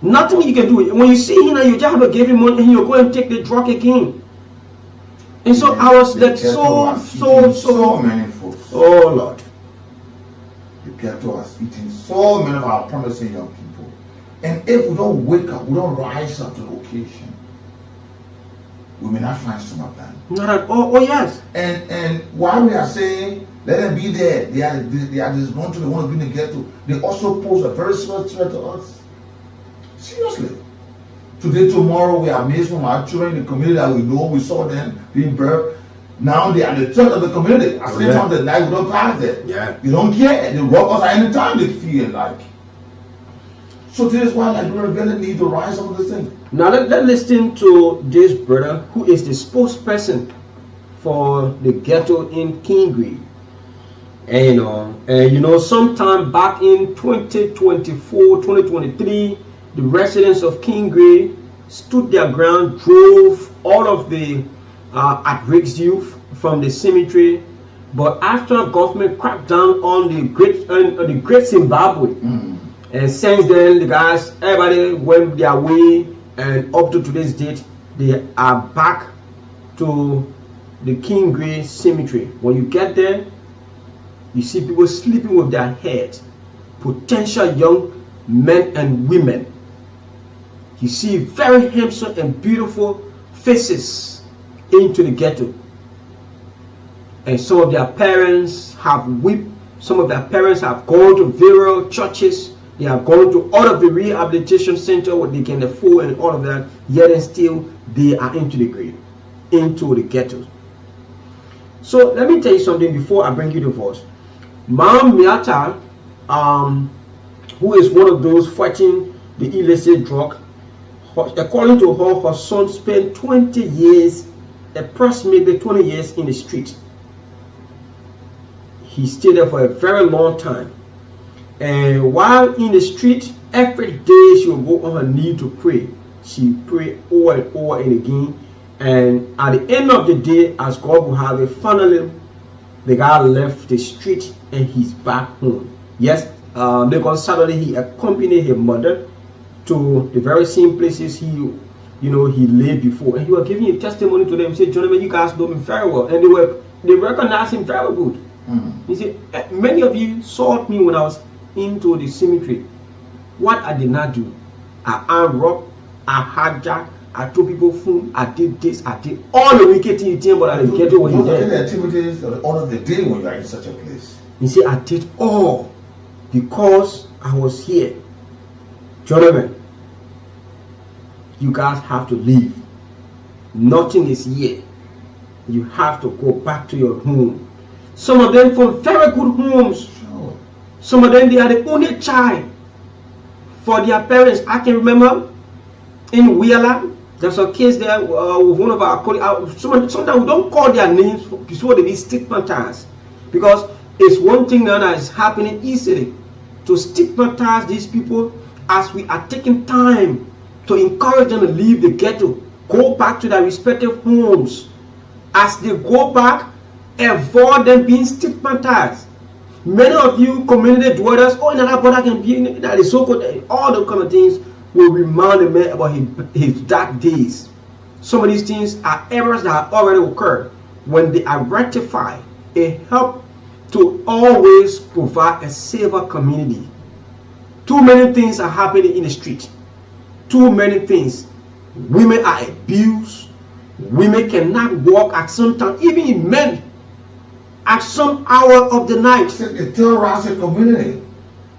Nothing you can do. When you see him, you just have to give him money, and he'll go and take the drug again. And so I was like, so many folks. Oh Lord. The ghetto has eaten so many of our promising young people. And if we don't wake up, we don't rise up to the occasion, we may not find some of them. Not at all. Oh yes. And while we are saying let them be there, they are disgruntled, they want to be in the ghetto, they also pose a very serious threat to us. Seriously. Today, tomorrow, we are amazed from our children in the community that we know, we saw them being birthed. Now they are the threat of the community. At the same time, the life we don't pass there. Yeah. You don't care. They rob us at any time they feel like. So this is why Nigerian rebellion need to rise up this thing. Now let's listen to this brother who is the spokesperson for the ghetto in Kingry. And sometime back in 2024, 2023, the residents of Kingry stood their ground, drove all of the at-risk youth from the cemetery. But after government cracked down on the great Zimbabwe, and since then the guys, everybody went their way, and up to today's date, they are back to the Kingry cemetery. When you get there, you see people sleeping with their heads, potential young men and women. You see very handsome and beautiful faces into the ghetto. And some of their parents have whipped, some of their parents have gone to various churches, they have gone to all of the rehabilitation center where they can afford and all of that, yet and still they are into the grave, into the ghettos. So let me tell you something before I bring you the verse. Mom Miata, who is one of those fighting the illicit drug, according to her, her son spent 20 years, approximately 20 years in the street. He stayed there for a very long time. And while in the street, every day she would go on her knee to pray. She prayed over and over and again. And at the end of the day, as God will have it, finally, the guy left the street and he's back home. Yes, because suddenly he accompanied his mother to the very same places he lay before. And he was giving a testimony to them. He said, gentlemen, you guys know me very well. And they recognized him very good. He said, many of you saw me when I was into the cemetery. What I did not do, I armed robbed, I hijacked, I told people food, I did this, I did all the wicked things, but I didn't get it when you did. The activities or the order of the day when you are in such a place. He said, I did all because I was here. Gentlemen, you guys have to leave. Nothing is here. You have to go back to your home. Some of them from very good homes. Sure. Some of them, they are the only child for their parents. I can remember in Wheeler, there's a case there with one of our colleagues. Sometimes we don't call their names before they be stigmatized, because it's one thing that is happening easily to stigmatize these people as we are taking time to encourage them to leave the ghetto, go back to their respective homes. As they go back, avoid them being stigmatized. Many of you community dwellers, another brother can be in that is so good, all those kind of things will remind the man about his dark days. Some of these things are errors that have already occurred. When they are rectified, it helps to always provide a safer community. Too many things are happening in the street. Too many things. Women are abused. Women cannot walk at some time, even in men, at some hour of the night. It terrorizes the community.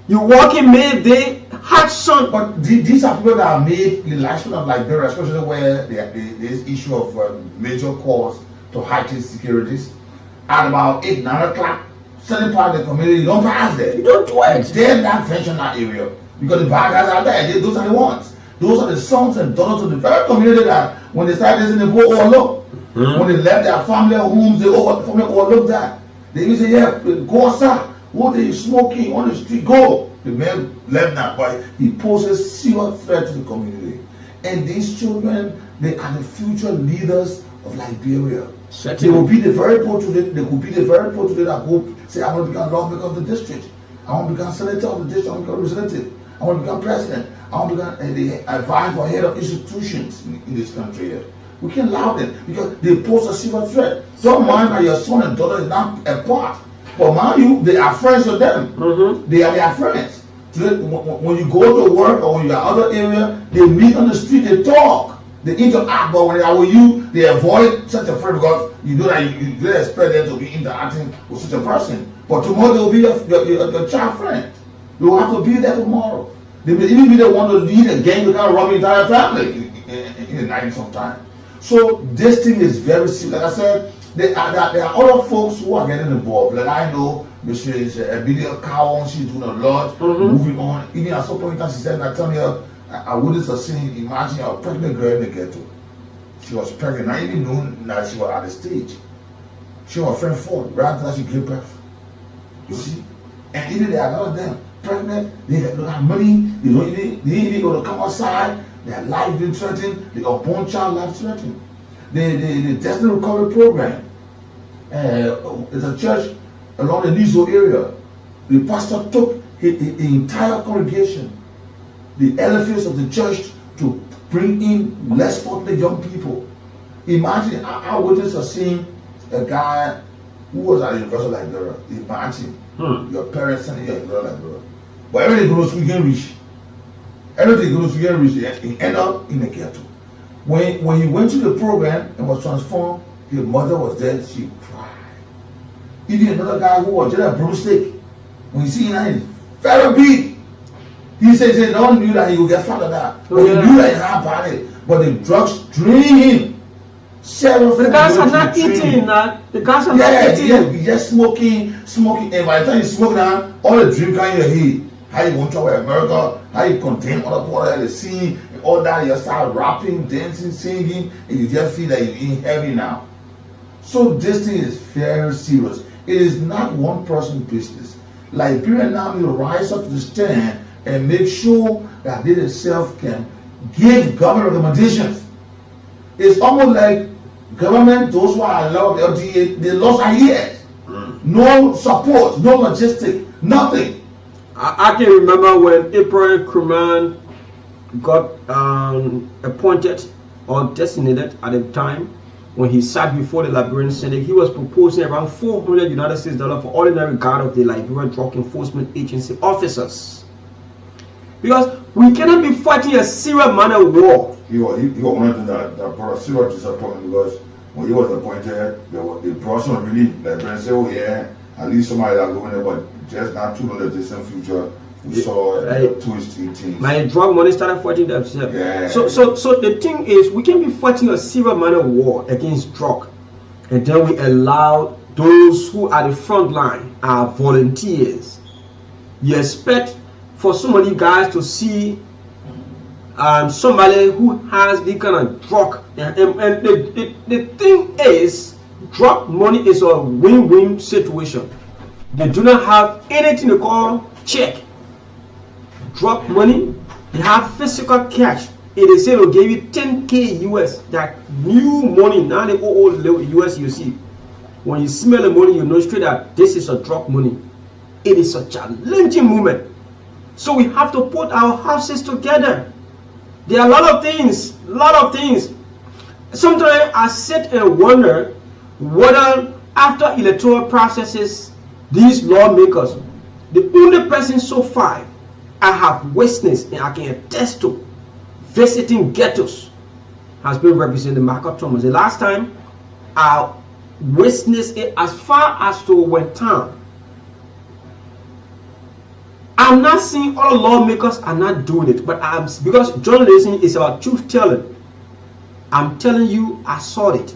You walk in May, hot sun. But these are people that are made in the election of Liberia, especially where there's issue of major calls to heighten securities. At about 8, 9 o'clock, certain part of the community, you don't pass there. You don't do it. They're not venture in that area. Because the bad guys are there. Those are the ones. Those are the sons and daughters of the very community that when they started this, they go overlook. When they left their family homes, they overlook that. They even say, yeah, go outside. What are you smoking on the street? Go. The man left that, but he poses serious threat to the community. And these children, they are the future leaders of Liberia. They will be the very poor today. They will be the very poor today that go say, I want to become lawmaker of the district. I want to become senator of the district. I want to become representative. I want to become president. I want to become the advisor or head of institutions in this country here. We can't allow them because they pose a serious threat. Don't mind that your son and daughter is not a part. But mind you, they are friends with them. They are their friends. So when you go to work or when you're in other area, they meet on the street, they talk, they interact. But when they are with you, they avoid such a friend because you know that you don't expect them to be interacting with such a person. But tomorrow they will be your child friend. They will have to be there tomorrow. They may even be the one to lead a gang to kind of rob your entire family in the night sometime. So this thing is very serious. Like I said, there are other folks who are getting involved. Like I know Mrs. Abidia Cowan, she's doing a lot, moving on. Even at some point in time, she said, I tell you, I witnessed a scene. Imagine a pregnant girl in the ghetto. She was pregnant, not even knowing that she was at the stage. She was friend fought right after she gave birth. You see? And even there are a lot of them pregnant, they don't have money, they ain't going to come outside, their life being threatened, the unborn child life threatened. The Destiny Recovery Program, it's a church along the Nizo area. The pastor took the entire congregation, the elephants of the church, to bring in less fortunate young people. Imagine, I witnessed a scene, a guy who was at the University of Liberia. Imagine your parents sending you at the University of Liberia. But everything goes, we can reach. Everything goes to get rich, he end up in the ghetto. When he went to the program and was transformed, his mother was there, she cried. Even another guy who was just a broomstick, when you see him, he's very big. He says no one knew that he would get fat of that. But he knew that he had body. But the drugs drained him. The guys are not eating that. The guys are not eating. Yeah, just smoking. And by the time you smoke now, all the drink in your head. How you want to try America, how you contain other people that they sing, all that, you start rapping, dancing, singing, and you just feel that you're in heaven now. So this thing is very serious. It is not one person business. Liberia now need to rise up to the stand and make sure that they themselves can give government recommendations. It's almost like government, those who are allowed the LDA, they lost ideas. No support, no logistic, nothing. I can remember when April Kruman got appointed or designated at the time, when he sat before the Liberian Senate, he was proposing around $400 United States for ordinary guard of the Liberian Drug Enforcement Agency officers. Because we cannot be fighting a serious manner of war. He was one of them that brought a serious disappointment, because when he was appointed, the person really, Liberian said, oh yeah, at least somebody that going there, but just not too long in the distant future, we saw twisted things. My drug money started fighting themselves. Yeah. So the thing is, we can be fighting a serious manner of war against drug, and then we allow those who are the front line, are volunteers. You expect for some of you guys to see somebody who has this kind of drug, and the thing is, drug money is a win-win situation. They do not have anything to call check. Drug money, they have physical cash. If they say they'll give you 10K US, that new money, now they owe US you see. When you smell the money, you know straight that this is a drug money. It is a challenging moment. So we have to put our houses together. There are a lot of things. Sometimes I sit and wonder whether after electoral processes, these lawmakers, the only person so far I have witnessed and I can attest to visiting ghettos has been representing Marco Thomas. The last time I witnessed it as far as to Wentown. I'm not saying all lawmakers are not doing it, but because journalism is about truth telling. I'm telling you, I saw it.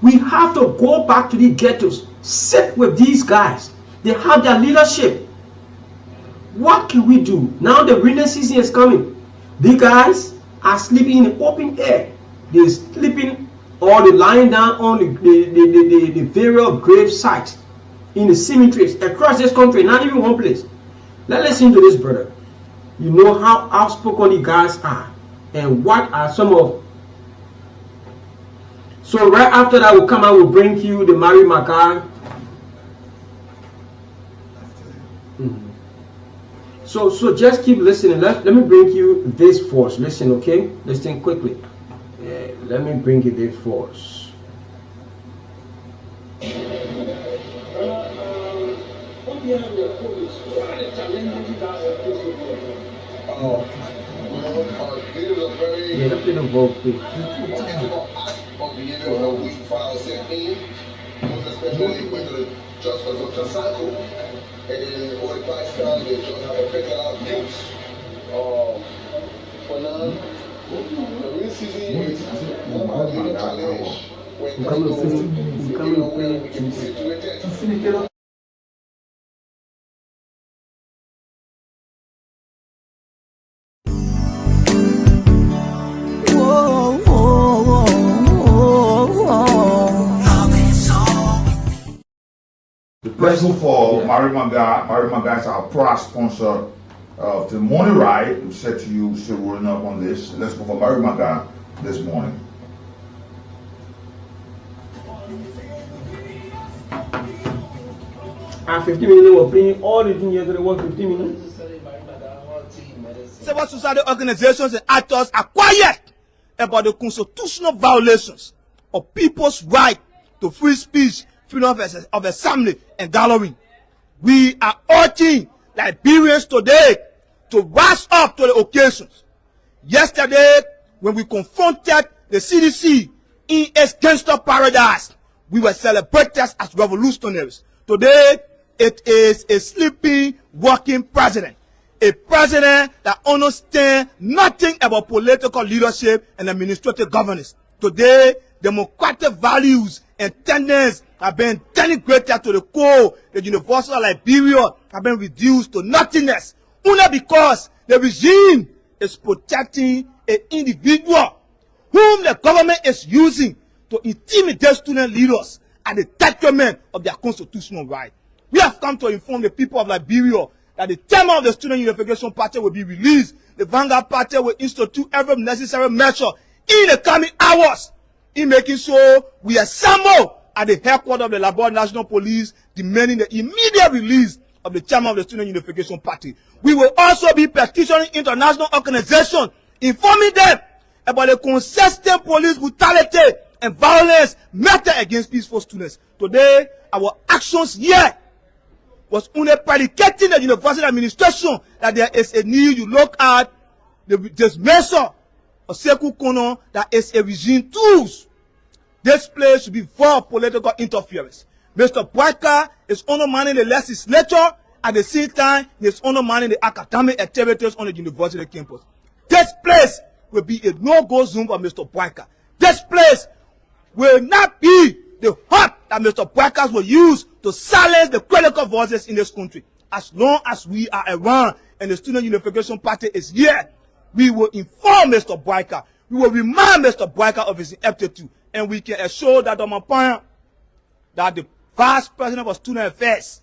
We have to go back to the ghettos, sit with these guys. They have their leadership. What can we do? Now the rainy season is coming. The guys are sleeping in the open air. They're sleeping or they're lying down on the various grave sites in the cemeteries across this country, not even one place. Let's listen to this, brother. You know how outspoken the guys are and what are some of. So right after that, we'll come out, we'll bring you the Mary Magar. So just keep listening. Let me bring you this force. Listen, okay? Listen quickly. Let me bring you this force. Yeah, that's in the vote, please. Let's go for Mary Magar. Mary Magar is our proud sponsor of the morning ride. We said to you, still rolling up on this. Let's go for Mary Magar this morning. At 15 minutes, we're playing all the things yesterday was 15 minutes. Civil society organizations and actors are quiet about the constitutional violations of people's right to free speech, freedom of assembly and gathering. We are urging Liberians today to rise up to the occasions Yesterday, when we confronted the CDC in its gangster paradise, we were celebrated as revolutionaries. Today, it is a sleeping, working president. A president that understands nothing about political leadership and administrative governance. Today, democratic values and tenets have been denigrated to the core. The University of Liberia have been reduced to nothingness only because the regime is protecting an individual whom the government is using to intimidate student leaders at the detriment of their constitutional right. We have come to inform the people of Liberia that the chairman of the Student Unification Party will be released. The Vanguard Party will institute every necessary measure in the coming hours in making sure we assemble at the headquarters of the Liberia National Police, demanding the immediate release of the chairman of the Student Unification Party. We will also be petitioning international organizations, informing them about the consistent police brutality and violence meted against peaceful students. Today, our actions here was only predicating the university administration that there is a need to look at the dismissal of Sekou Kono that is a regime tools. This place should be for political interference. Mr. Boyka is undermining the legislature. At the same time, he is undermining the academic activities on the university campus. This place will be a no-go zone for Mr. Boyka. This place will not be the hub that Mr. Boyka will use to silence the critical voices in this country. As long as we are around and the Student Unification Party is here, we will inform Mr. Boyka. We will remind Mr. Boyka of his ineptitude, and we can assure that on my point that the Vice President of Student Affairs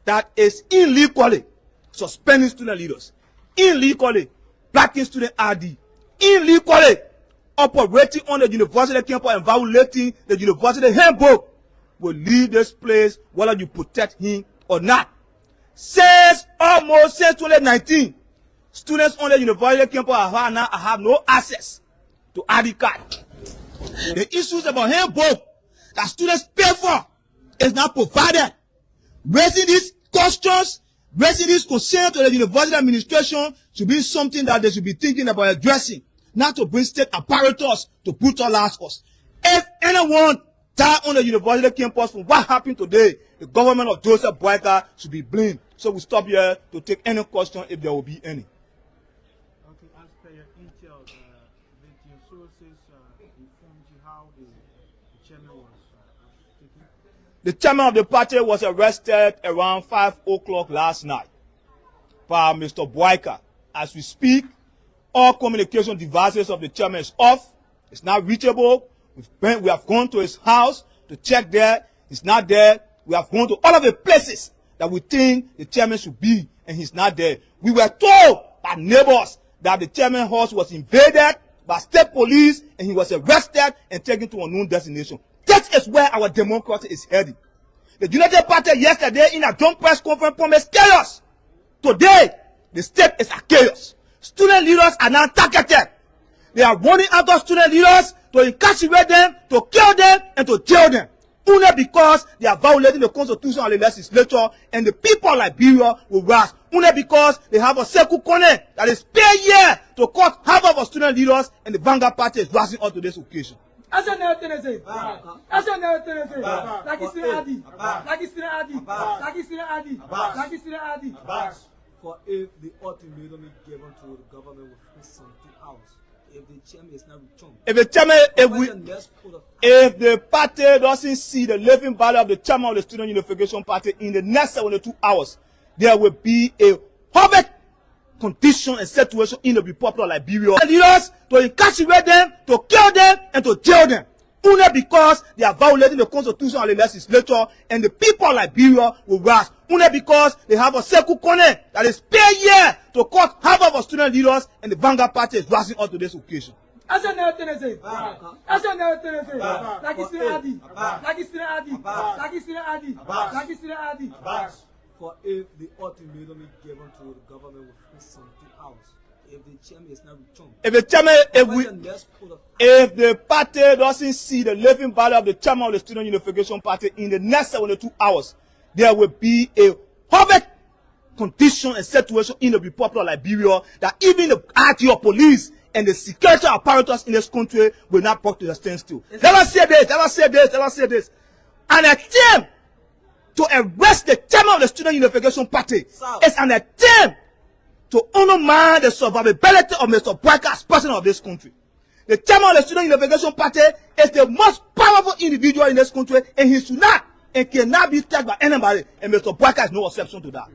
that is illegally suspending student leaders, illegally blocking student ID, illegally operating on the university campus and violating the university handbook will leave this place whether you protect him or not. Since 2019, students on the university campus have no access to ID card. The issues about handbook that students pay for is not provided. Raising these questions, raising these concerns to the university administration should be something that they should be thinking about addressing, not to bring state apparatus to brutalize us. If anyone died on the university campus from what happened today, the government of Joseph Boyka should be blamed. So we stop here to take any question if there will be any. Okay, as per your intel, did your sources informed you how the chairman was taken? The chairman of the party was arrested around 5 o'clock last night by Mr. Boyka. As we speak, all communication devices of the chairman is off. It's not reachable. We have gone to his house to check there. He's not there. We have gone to all of the places that we think the chairman should be, and he's not there. We were told by neighbors that the chairman's house was invaded by state police, and he was arrested and taken to a unknown destination. That is where our democracy is heading. The United Party yesterday in a joint press conference promised chaos. Today, the state is a chaos. Student leaders are now targeted. They are running after student leaders to incarcerate them, to kill them, and to jail them. Only because they are violating the constitution of the legislature, and the people of Liberia will rise. Only because they have a Sekou Kono that is paid here to cut half of our student leaders, and the Vanguard Party is rising up to this occasion. For if the ultimatum is given to the government within 72 hours, if the chairman is not returned, if the party doesn't see the living value of the chairman of the Student Unification Party in the next 72 hours, there will be a horrific condition and situation in the Republic of Liberia. The leaders to incarcerate them, to kill them, and to jail them. Only because they are violating the constitution of the legislature, and the people of Liberia will rise. Only because they have a Sekou Kono that is paid here to cut half of our student leaders, and the Vanguard Party is rising up to this occasion. For if the ultimatum is given to the government within 72 hours, if the chairman is not returned, if the party doesn't see the living value of the chairman of the Student Unification Party in the next 72 hours, there will be a horrific condition and situation in the Republic of Liberia that even the RTO police and the security apparatus in this country will not brought to the standstill. Never say this, never say this, never say this. An attempt to arrest the chairman of the Student Unification Party is an attempt to undermine the survivability of Mr. Boyka as president of this country. The chairman of the Student Unification Party is the most powerful individual in this country, and he should not and cannot be tagged by anybody, and Mr. Boyka is no exception to that.